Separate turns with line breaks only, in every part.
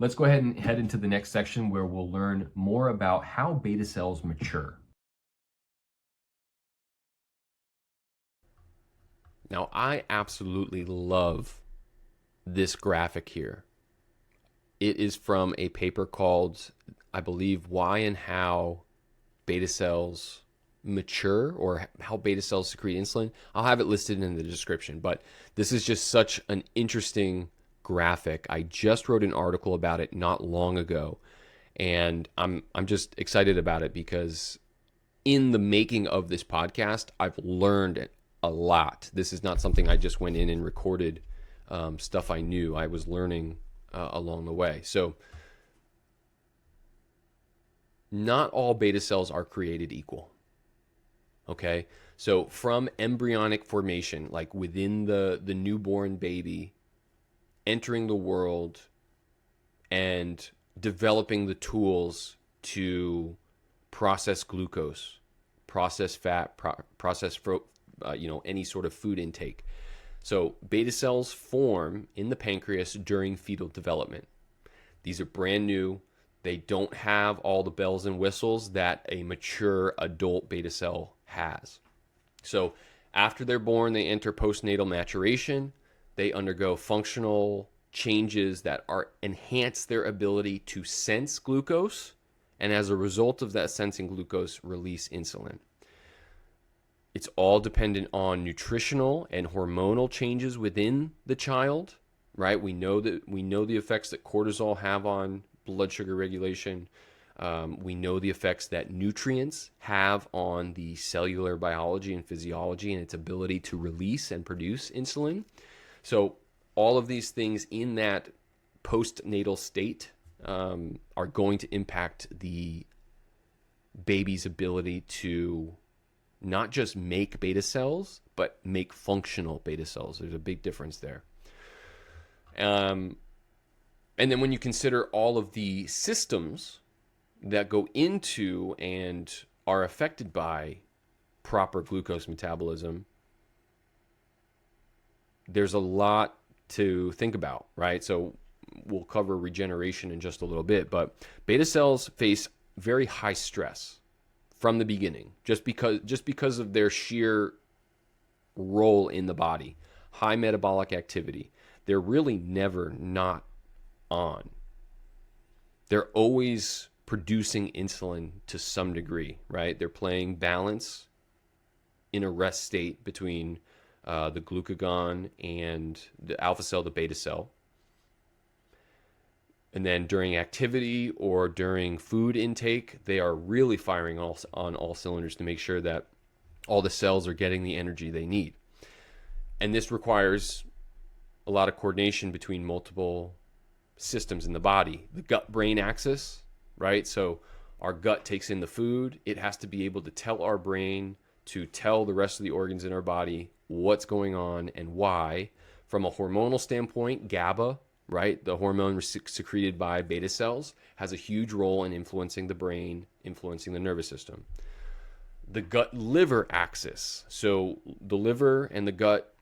Let's go ahead and head into the next section where we'll learn more about how beta cells mature.
Now, I absolutely love this graphic here. It is from a paper called, I believe, Why and How Beta Cells Mature, or How Beta Cells Secrete Insulin. I'll have it listed in the description, but this is just such an interesting graphic. I just wrote an article about it not long ago, and I'm just excited about it because in the making of this podcast, I've learned a lot. This is not something I just went in and recorded stuff I knew. I was learning along the way. So not all beta cells are created equal. Okay? So from embryonic formation, like within the newborn baby, entering the world and developing the tools to process glucose, process fat, process any sort of food intake. So beta cells form in the pancreas during fetal development. These are brand new. They don't have all the bells and whistles that a mature adult beta cell has. So after they're born, they enter postnatal maturation. They undergo functional changes that enhance their ability to sense glucose, and as a result of that sensing glucose, release insulin. It's all dependent on nutritional and hormonal changes within the child, right? We know the effects that cortisol have on blood sugar regulation. We know the effects that nutrients have on the cellular biology and physiology and its ability to release and produce insulin. So all of these things in that postnatal state are going to impact the baby's ability to not just make beta cells, but make functional beta cells. There's a big difference there. And then when you consider all of the systems that go into and are affected by proper glucose metabolism, there's a lot to think about, right? So we'll cover regeneration in just a little bit, but beta cells face very high stress from the beginning, just because of their sheer role in the body, high metabolic activity. They're really never not on. They're always producing insulin to some degree, right? They're playing balance in a rest state between the glucagon and the alpha cell, the beta cell. And then during activity or during food intake, they are really firing on all cylinders to make sure that all the cells are getting the energy they need. And this requires a lot of coordination between multiple systems in the body. The gut-brain axis, right? So our gut takes in the food. It has to be able to tell our brain to tell the rest of the organs in our body what's going on and why. From a hormonal standpoint, GABA, right, the hormone secreted by beta cells, has a huge role in influencing the brain, influencing the nervous system. The gut-liver axis, so the liver and the gut,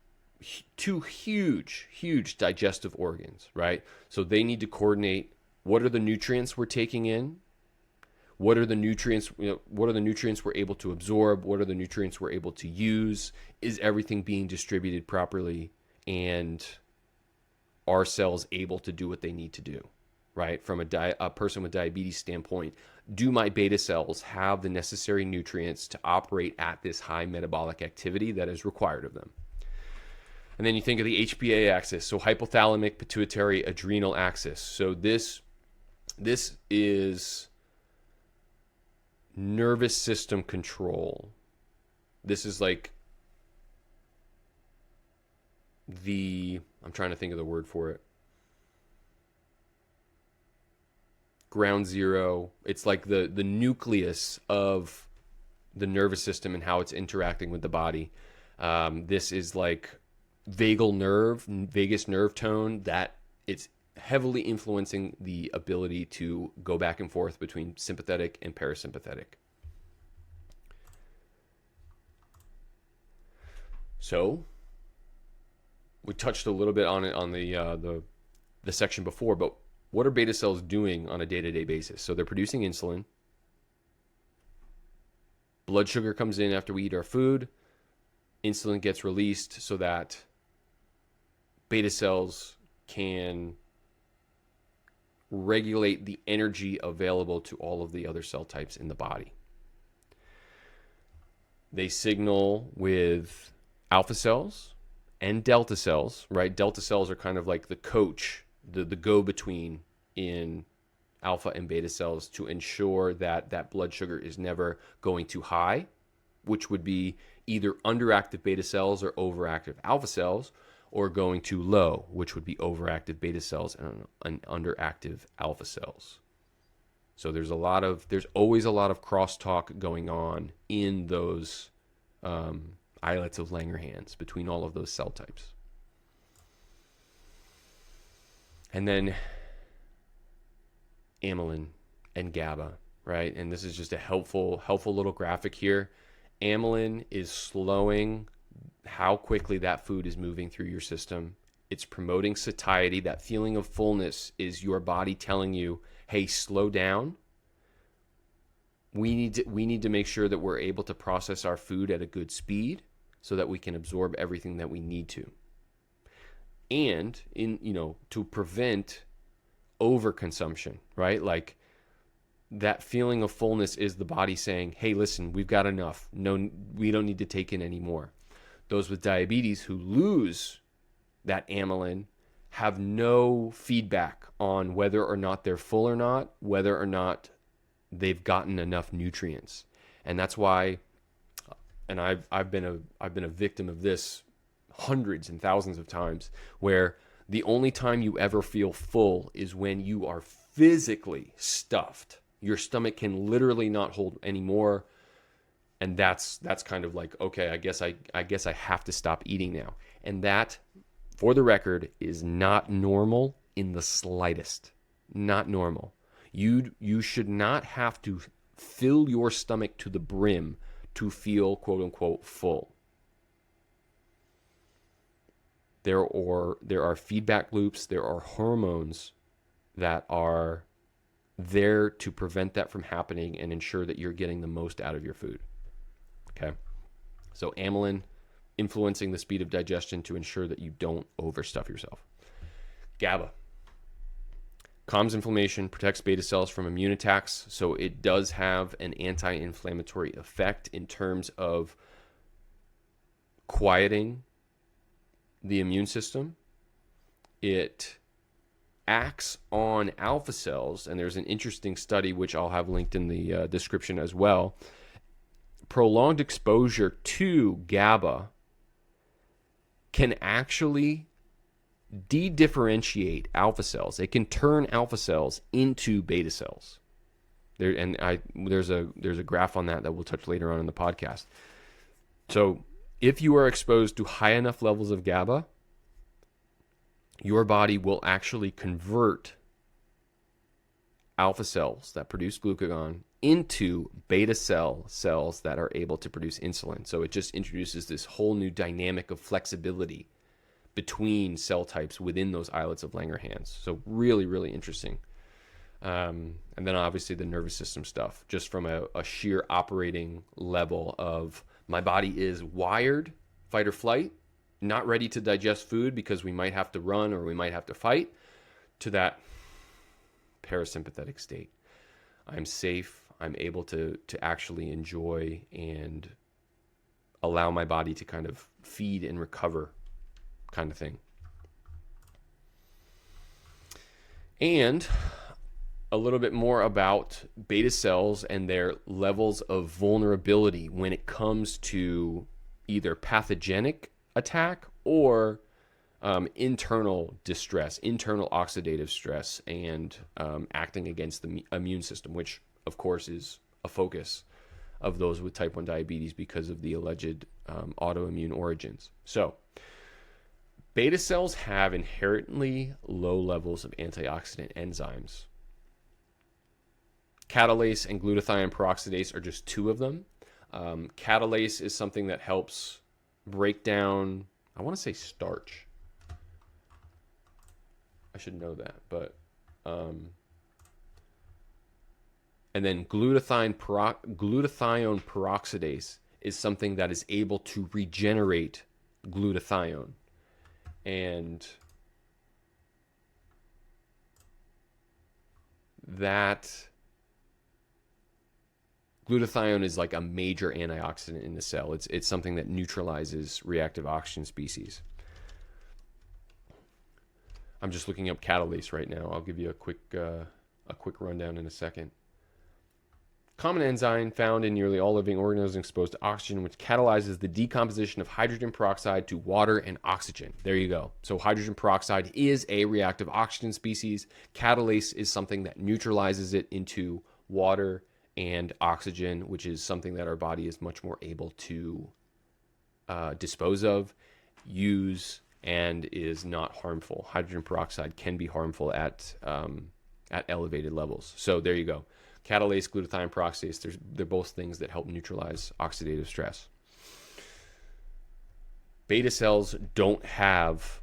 two huge digestive organs, right? So they need to coordinate what are the nutrients we're taking in, what are the nutrients we're able to absorb, what are the nutrients we're able to use, is everything being distributed properly, and are cells able to do what they need to do, right? From a person with diabetes standpoint, do my beta cells have the necessary nutrients to operate at this high metabolic activity that is required of them? And then you think of the HPA axis, so hypothalamic pituitary adrenal axis. So this is nervous system control. This is like I'm trying to think of the word for it. Ground zero. It's like the nucleus of the nervous system and how it's interacting with the body. This is like vagus nerve tone, that it's heavily influencing the ability to go back and forth between sympathetic and parasympathetic. So we touched a little bit on it on the section before, but what are beta cells doing on a day-to-day basis? So they're producing insulin. Blood sugar comes in after we eat our food. Insulin gets released so that beta cells can regulate the energy available to all of the other cell types in the body. They signal with alpha cells and delta cells, right? Delta cells are kind of like the coach, the go-between in alpha and beta cells to ensure that that blood sugar is never going too high, which would be either underactive beta cells or overactive alpha cells, or going too low, which would be overactive beta cells and underactive alpha cells. So there's always a lot of crosstalk going on in those islets of Langerhans between all of those cell types. And then amylin and GABA, right? And this is just a helpful little graphic here. Amylin is slowing how quickly that food is moving through your system. It's promoting satiety. That feeling of fullness is your body telling you, hey, slow down. We need to make sure that we're able to process our food at a good speed so that we can absorb everything that we need to. And to prevent overconsumption, right? Like that feeling of fullness is the body saying, hey, listen, we've got enough. No, we don't need to take in any more. Those with diabetes who lose that amylin have no feedback on whether or not they're full or not, whether or not they've gotten enough nutrients. And that's why, and I've been a victim of this hundreds and thousands of times, where the only time you ever feel full is when you are physically stuffed. Your stomach can literally not hold anymore. And that's kind of like, okay, I guess I have to stop eating now. And that, for the record, is not normal in the slightest. Not normal. You should not have to fill your stomach to the brim to feel quote unquote full. There are feedback loops, there are hormones that are there to prevent that from happening and ensure that you're getting the most out of your food. Okay? So amylin influencing the speed of digestion to ensure that you don't overstuff yourself. GABA calms inflammation, protects beta cells from immune attacks, so it does have an anti-inflammatory effect in terms of quieting the immune system. It acts on alpha cells, and there's an interesting study which I'll have linked in the description as well. Prolonged exposure to GABA can actually de-differentiate alpha cells. It can turn alpha cells into beta cells. There's a graph on that we'll touch later on in the podcast. So if you are exposed to high enough levels of GABA, your body will actually convert alpha cells that produce glucagon into beta cells that are able to produce insulin. So it just introduces this whole new dynamic of flexibility between cell types within those islets of Langerhans. So really, really interesting. And then obviously the nervous system stuff, just from a sheer operating level of my body is wired, fight or flight, not ready to digest food because we might have to run or we might have to fight, to that parasympathetic state. I'm safe. I'm able to actually enjoy and allow my body to kind of feed and recover, kind of thing. And a little bit more about beta cells and their levels of vulnerability when it comes to either pathogenic attack or internal distress, internal oxidative stress, and acting against the immune system, which of course is a focus of those with type 1 diabetes because of the alleged autoimmune origins. So beta cells have inherently low levels of antioxidant enzymes. Catalase and glutathione peroxidase are just two of them. Catalase is something that helps break down, I want to say starch. I should know that, but And then glutathione peroxidase is something that is able to regenerate glutathione. And that glutathione is like a major antioxidant in the cell. It's something that neutralizes reactive oxygen species. I'm just looking up catalase right now. I'll give you a quick rundown in a second. Common enzyme found in nearly all living organisms exposed to oxygen, which catalyzes the decomposition of hydrogen peroxide to water and oxygen. There you go. So hydrogen peroxide is a reactive oxygen species. Catalase is something that neutralizes it into water and oxygen, which is something that our body is much more able to dispose of, use, and is not harmful. Hydrogen peroxide can be harmful at elevated levels. So there you go. Catalase, glutathione peroxidase, they're both things that help neutralize oxidative stress. Beta cells don't have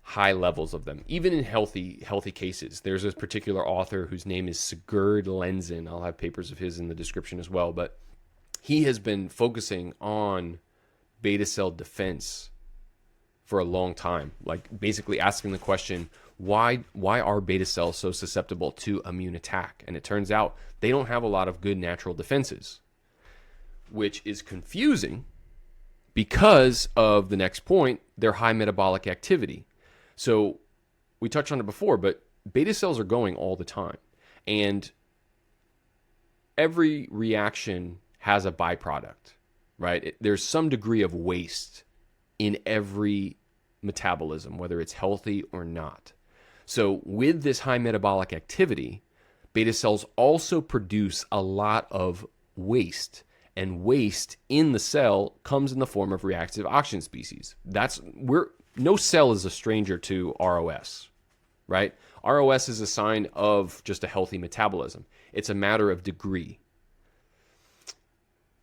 high levels of them, even in healthy cases. There's a particular author whose name is Sigurd Lenzen. I'll have papers of his in the description as well, but he has been focusing on beta cell defense for a long time, like basically asking the question, why are beta cells so susceptible to immune attack? And it turns out they don't have a lot of good natural defenses, which is confusing because of the next point, their high metabolic activity. So we touched on it before, but beta cells are going all the time. And every reaction has a byproduct, right? There's some degree of waste in every metabolism, whether it's healthy or not. So with this high metabolic activity, beta cells also produce a lot of waste. And waste in the cell comes in the form of reactive oxygen species. No cell is a stranger to ROS, right? ROS is a sign of just a healthy metabolism. It's a matter of degree.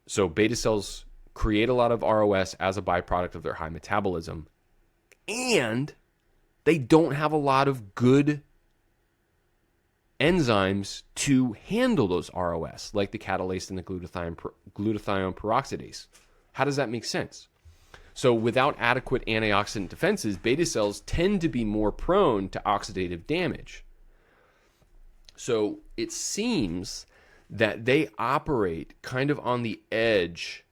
So beta cells create a lot of ROS as a byproduct of their high metabolism, and they don't have a lot of good enzymes to handle those ROS, like the catalase and the glutathione peroxidase. How does that make sense? So without adequate antioxidant defenses, beta cells tend to be more prone to oxidative damage. So it seems that they operate kind of on the edge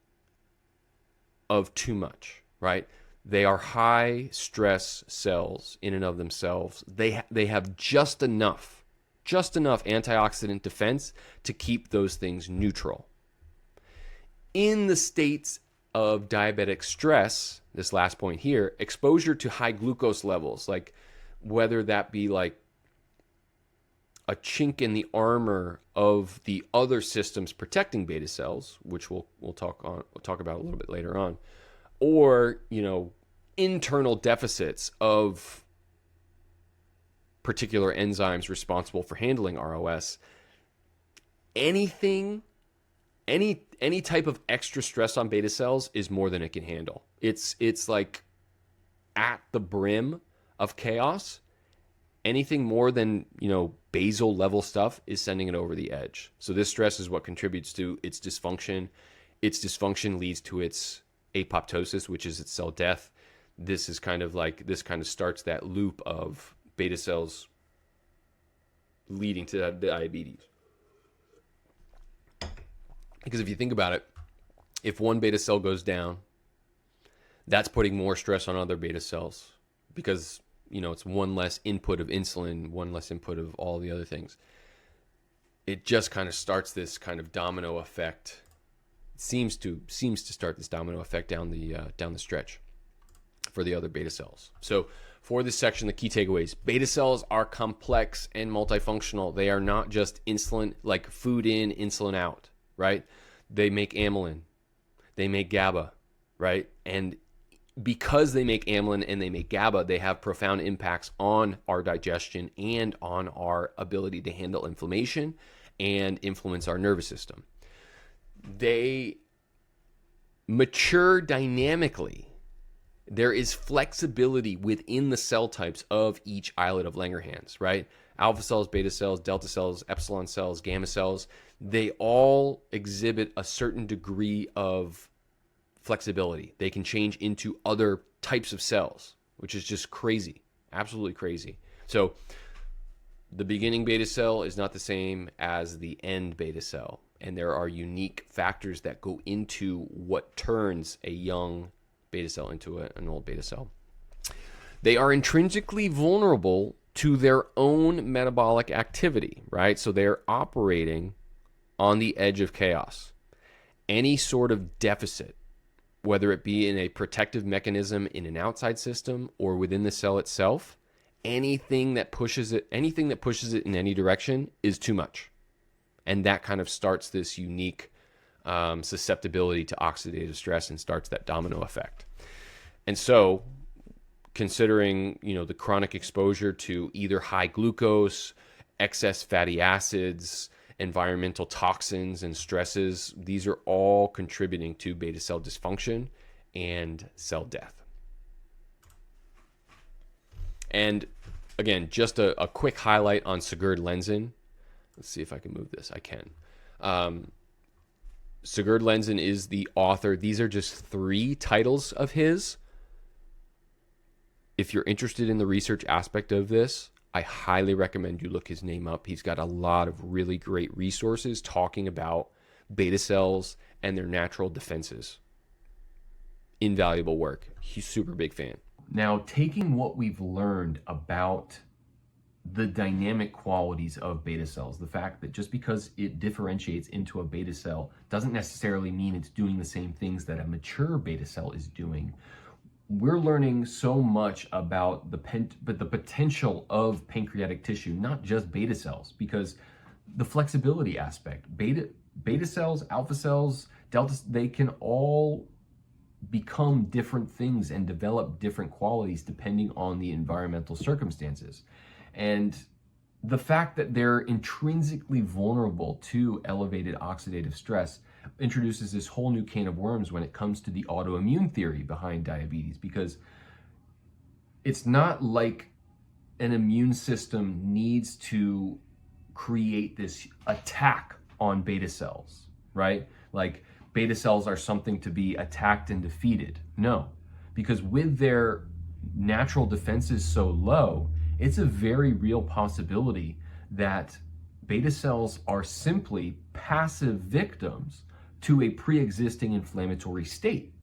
of too much, right? They are high stress cells in and of themselves. They have just enough antioxidant defense to keep those things neutral. In the states of diabetic stress, this last point here, exposure to high glucose levels, like whether that be like a chink in the armor of the other systems protecting beta cells, which we'll talk about a little bit later on, or internal deficits of particular enzymes responsible for handling ROS. Any type of extra stress on beta cells is more than it can handle. It's like at the brim of chaos. Anything more than, basal level stuff is sending it over the edge. So this stress is what contributes to its dysfunction. Its dysfunction leads to its apoptosis, which is its cell death. This kind of starts that loop of beta cells leading to diabetes. Because if you think about it, if one beta cell goes down, that's putting more stress on other beta cells because, it's one less input of insulin, one less input of all the other things. It just kind of starts this kind of domino effect. It seems to start this domino effect down the stretch for the other beta cells. So for this section, the key takeaways: beta cells are complex and multifunctional. They are not just insulin, like food in, insulin out, right? They make amylin, they make GABA, right? And because they make amylin and they make GABA, they have profound impacts on our digestion and on our ability to handle inflammation and influence our nervous system. They mature dynamically. There is flexibility within the cell types of each islet of Langerhans, right? alpha cells, beta cells, delta cells, epsilon cells, gamma cells, they all exhibit a certain degree of flexibility. They can change into other types of cells, which is just crazy, absolutely crazy. So the beginning beta cell is not the same as the end beta cell, and there are unique factors that go into what turns a young beta cell into an old beta cell. They are intrinsically vulnerable to their own metabolic activity, right? So they're operating on the edge of chaos. Any sort of deficit, whether it be in a protective mechanism in an outside system or within the cell itself, anything that pushes it in any direction is too much. And that kind of starts this unique susceptibility to oxidative stress and starts that domino effect. And so, considering, the chronic exposure to either high glucose, excess fatty acids, environmental toxins and stresses, these are all contributing to beta cell dysfunction and cell death. And again, just a quick highlight on Sigurd Lenzen. Let's see if I can move this. I can. Sigurd Lenzen is the author. These are just 3 titles of his. If you're interested in the research aspect of this, I highly recommend you look his name up. He's got a lot of really great resources talking about beta cells and their natural defenses. Invaluable work. He's a super big fan.
Now, taking what we've learned about the dynamic qualities of beta cells, the fact that just because it differentiates into a beta cell doesn't necessarily mean it's doing the same things that a mature beta cell is doing. We're learning so much about the potential of pancreatic tissue, not just beta cells, because the flexibility aspect, beta cells, alpha cells, delta, they can all become different things and develop different qualities depending on the environmental circumstances. And the fact that they're intrinsically vulnerable to elevated oxidative stress introduces this whole new can of worms when it comes to the autoimmune theory behind diabetes, because it's not like an immune system needs to create this attack on beta cells, right? Like beta cells are something to be attacked and defeated. No, because with their natural defenses so low, it's a very real possibility that beta cells are simply passive victims to a pre-existing inflammatory state.